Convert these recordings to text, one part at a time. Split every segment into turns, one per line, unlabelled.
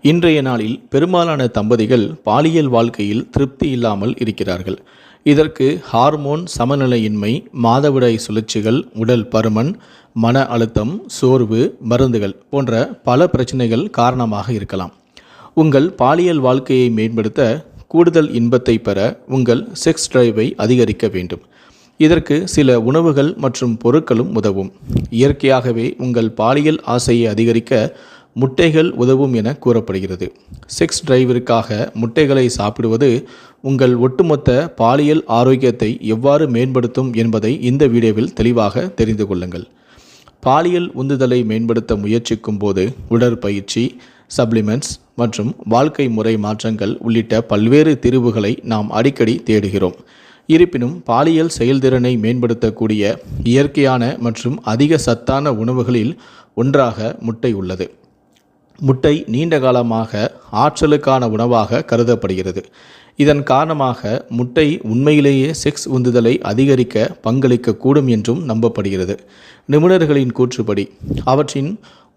இன்றைய நாளில் பெரும்பாலான தம்பதிகள் பாலியல் வாழ்க்கையில் திருப்தி இல்லாமல் இருக்கிறார்கள். இதற்கு ஹார்மோன் சமநிலையின்மை, மாதவிடாய் சுழற்சிகள், உடல் பருமன், மன அழுத்தம், சோர்வு, மருந்துகள் போன்ற பல பிரச்சனைகள் காரணமாக இருக்கலாம். உங்கள் பாலியல் வாழ்க்கையை மேம்படுத்த கூடுதல் இன்பத்தை பெற உங்கள் செக்ஸ் டிரைவை அதிகரிக்க வேண்டும். இதற்கு சில உணவுகள் மற்றும் பொருட்களும் உதவும். இயற்கையாகவே உங்கள் பாலியல் ஆசையை அதிகரிக்க முட்டைகள் உதவும் என கூறப்படுகிறது. செக்ஸ் டிரைவிற்காக முட்டைகளை சாப்பிடுவது உங்கள் ஒட்டுமொத்த பாலியல் ஆரோக்கியத்தை எவ்வாறு மேம்படுத்தும் என்பதை இந்த வீடியோவில் தெளிவாக தெரிந்து கொள்ளுங்கள். பாலியல் உந்துதலை மேம்படுத்த முயற்சிக்கும் போது உடற்பயிற்சி, சப்ளிமெண்ட்ஸ் மற்றும் வாழ்க்கை முறை மாற்றங்கள் உள்ளிட்ட பல்வேறு தீர்வுகளை நாம் அடிக்கடி தேடுகிறோம். இருப்பினும் பாலியல் செயல்திறனை மேம்படுத்தக்கூடிய இயற்கையான மற்றும் அதிக சத்தான உணவுகளில் ஒன்றாக முட்டை உள்ளது. முட்டை நீண்ட காலமாக ஆற்றலுக்கான உணவாக கருதப்படுகிறது. இதன் காரணமாக முட்டை உண்மையிலேயே செக்ஸ் உந்துதலை அதிகரிக்க பங்களிக்கக்கூடும் என்றும் நம்பப்படுகிறது. நிபுணர்களின் கூற்றுப்படி அவற்றின்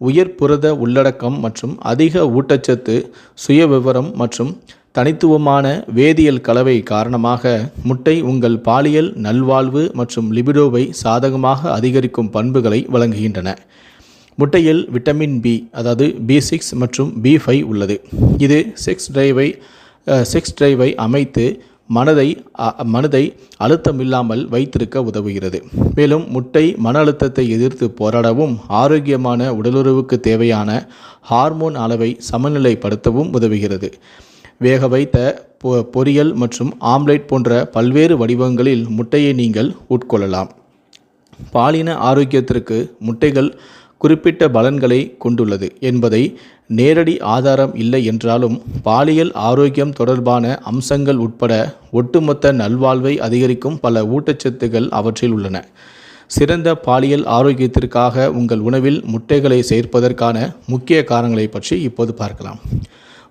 உயர் புரத உள்ளடக்கம் மற்றும் அதிக ஊட்டச்சத்து, சுயவிவரம் மற்றும் தனித்துவமான வேதியியல் கலவை காரணமாக முட்டை உங்கள் பாலியல் நல்வாழ்வு மற்றும் லிபிடோவை சாதகமாக அதிகரிக்கும் பண்புகளை வழங்குகின்றன. முட்டையில் விட்டமின் பி, அதாவது B6 மற்றும் B5 உள்ளது. இது செக்ஸ் டிரைவை அமைத்து மனதை அழுத்தமில்லாமல் வைத்திருக்க உதவுகிறது. மேலும் முட்டை மன அழுத்தத்தை எதிர்த்து போராடவும் ஆரோக்கியமான உடலுறவுக்கு தேவையான ஹார்மோன் அளவை சமநிலைப்படுத்தவும் உதவுகிறது. வேக வைத்த பொரியல் மற்றும் ஆம்லெட் போன்ற பல்வேறு வடிவங்களில் முட்டையை நீங்கள் உட்கொள்ளலாம். பாலின ஆரோக்கியத்திற்கு முட்டைகள் குறிப்பிட்ட பலன்களை கொண்டுள்ளது என்பதை நேரடி ஆதாரம் இல்லை என்றாலும், பாலியல் ஆரோக்கியம் தொடர்பான அம்சங்கள் உட்பட ஒட்டுமொத்த நல்வாழ்வை அதிகரிக்கும் பல ஊட்டச்சத்துக்கள் அவற்றில் உள்ளன. சிறந்த பாலியல் ஆரோக்கியத்திற்காக உங்கள் உணவில் முட்டைகளை சேர்ப்பதற்கான முக்கிய காரணங்களை பற்றி இப்போது பார்க்கலாம்.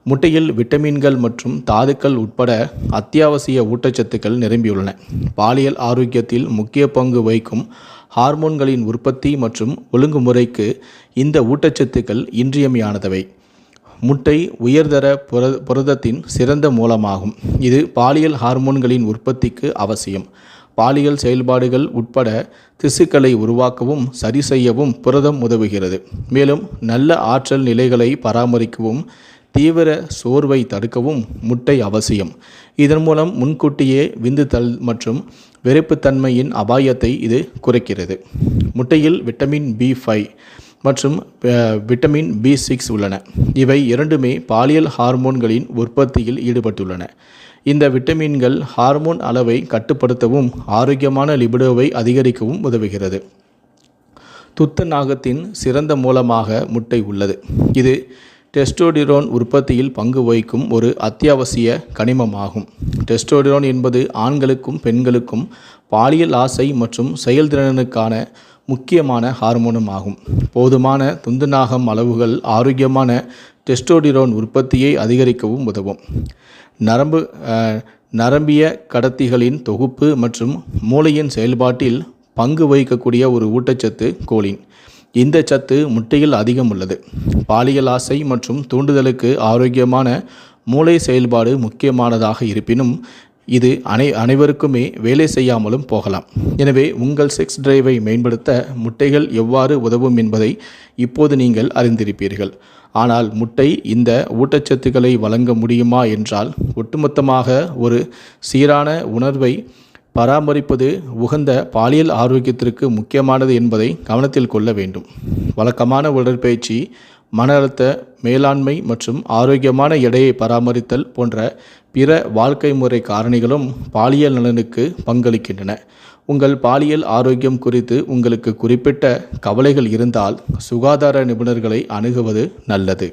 முட்டையில் விட்டமின்கள் மற்றும் தாதுக்கள் உட்பட அத்தியாவசிய ஊட்டச்சத்துக்கள் நிரம்பியுள்ளன. பாலியல் ஆரோக்கியத்தில் முக்கிய பங்கு வகிக்கும் ஹார்மோன்களின் உற்பத்தி மற்றும் ஒழுங்குமுறைக்கு இந்த ஊட்டச்சத்துக்கள் இன்றியமையானவை. முட்டை உயர்தர புரதத்தின் சிறந்த மூலமாகும். இது பாலியல் ஹார்மோன்களின் உற்பத்திக்கு அவசியம். பாலியல் செயல்பாடுகள் உட்பட திசுக்களை உருவாக்கவும் சரி செய்யவும் புரதம் உதவுகிறது. மேலும் நல்ல ஆற்றல் நிலைகளை பராமரிக்கவும் தீவிர சோர்வை தடுக்கவும் முட்டை அவசியம். இதன் மூலம் முன்கூட்டியே விந்துதல் மற்றும் வெறுப்புத்தன்மையின் அபாயத்தை இது குறைக்கிறது. முட்டையில் விட்டமின் B5 மற்றும் விட்டமின் B6 உள்ளன. இவை இரண்டுமே பாலியல் ஹார்மோன்களின் உற்பத்தியில் ஈடுபட்டுள்ளன. இந்த விட்டமின்கள் ஹார்மோன் அளவை கட்டுப்படுத்தவும் ஆரோக்கியமான லிபிடோவை அதிகரிக்கவும் உதவுகிறது. துத்தநாகத்தின் சிறந்த மூலமாக முட்டை உள்ளது. இது டெஸ்டோடிரோன் உற்பத்தியில் பங்கு வகிக்கும் ஒரு அத்தியாவசிய கனிமமாகும். டெஸ்டோடிரோன் என்பது ஆண்களுக்கும் பெண்களுக்கும் பாலியல் ஆசை மற்றும் செயல்திறனுக்கான முக்கியமான ஹார்மோனும் ஆகும். போதுமான துந்துநாகம் அளவுகள் ஆரோக்கியமான டெஸ்டோடிரோன் உற்பத்தியை அதிகரிக்கவும் உதவும். நரம்பிய கடத்திகளின் தொகுப்பு மற்றும் மூளையின் செயல்பாட்டில் பங்கு வகிக்கக்கூடிய ஒரு ஊட்டச்சத்து கோலின். இந்த சத்து முட்டையில் அதிகம் உள்ளது. பாலியல் ஆசை மற்றும் தூண்டுதலுக்கு ஆரோக்கியமான மூளை செயல்பாடு முக்கியமானதாக இருப்பினும் இது அனைவருக்குமே வேலை செய்யாமலும் போகலாம். எனவே உங்கள் செக்ஸ் டிரைவை மேம்படுத்த முட்டைகள் எவ்வாறு உதவும் என்பதை இப்போது நீங்கள் அறிந்திருப்பீர்கள். ஆனால் முட்டை இந்த ஊட்டச்சத்துக்களை வழங்க முடியுமா என்றால், ஒட்டுமொத்தமாக ஒரு சீரான உணர்வை பராமரிப்பது உகந்த பாலியல் ஆரோக்கியத்திற்கு முக்கியமானது என்பதை கவனத்தில் கொள்ள வேண்டும். வழக்கமான உடற்பயிற்சி, மன அழுத்த மேலாண்மை மற்றும் ஆரோக்கியமான எடையை பராமரித்தல் போன்ற பிற வாழ்க்கை முறை காரணிகளும் பாலியல் நலனுக்கு பங்களிக்கின்றன. உங்கள் பாலியல் ஆரோக்கியம் குறித்து உங்களுக்கு குறிப்பிட்ட கவலைகள் இருந்தால் சுகாதார நிபுணர்களை அணுகுவது நல்லது.